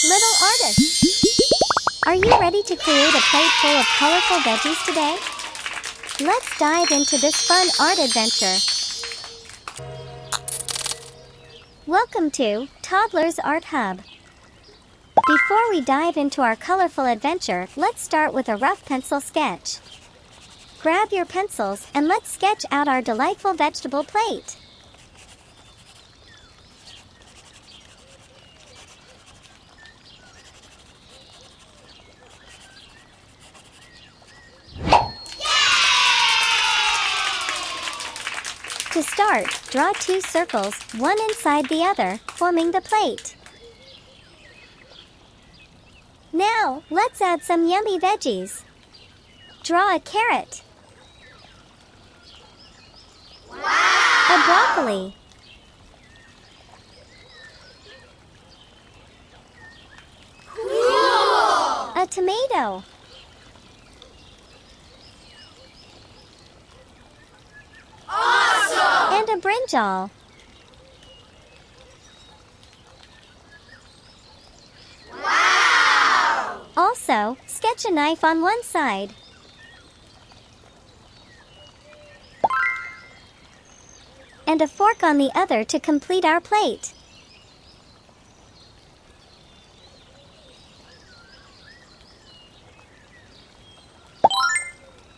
little artists! Are you ready to create a plate full of colorful veggies today? Let's dive into this fun art adventure. Welcome to Toddlers Art Hub. Before we dive into our colorful adventure, let's start with a rough pencil sketch. Grab your pencils and let's sketch out our delightful vegetable plate. To start, draw two circles, one inside the other, forming the plate. Now, let's add some yummy veggies. Draw a carrot. Wow! A broccoli. Cool! A tomato. And a brinjal. Wow! Also, sketch a knife on one side. And a fork on the other to complete our plate.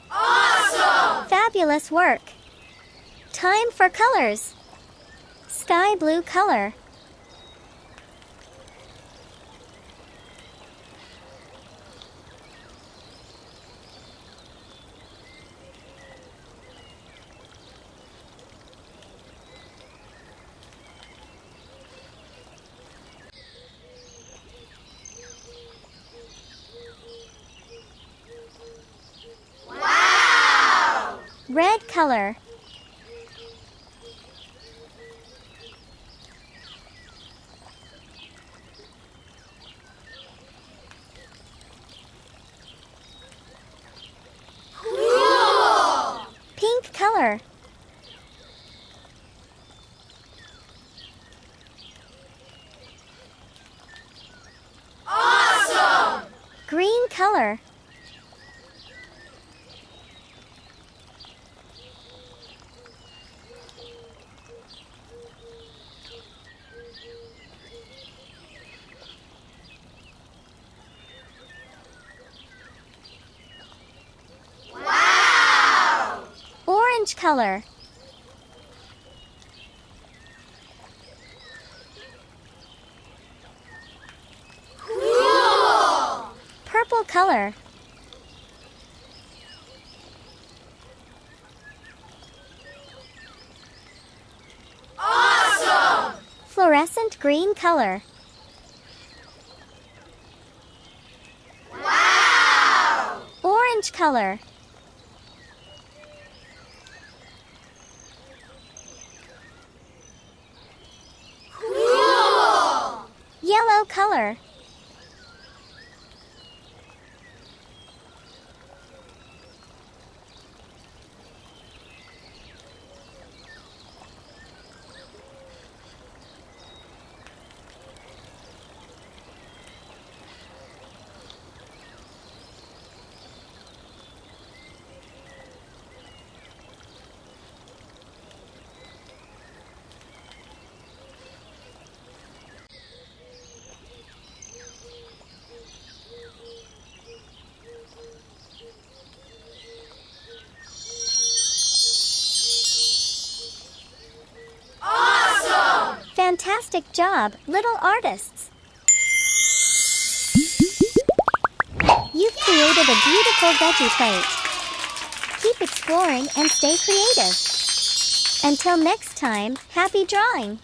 Awesome! Fabulous work! Time for colors. Sky blue color. Wow! Red color. Color. Awesome! Green color. Orange color. Cool! Purple color. Awesome! Fluorescent green color. Wow! Orange color. Yellow color. Fantastic job, little artists! You've created a beautiful veggie plate. Keep exploring and stay creative. Until next time, happy drawing!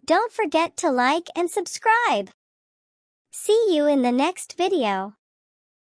Don't forget to like and subscribe. See you in the next video.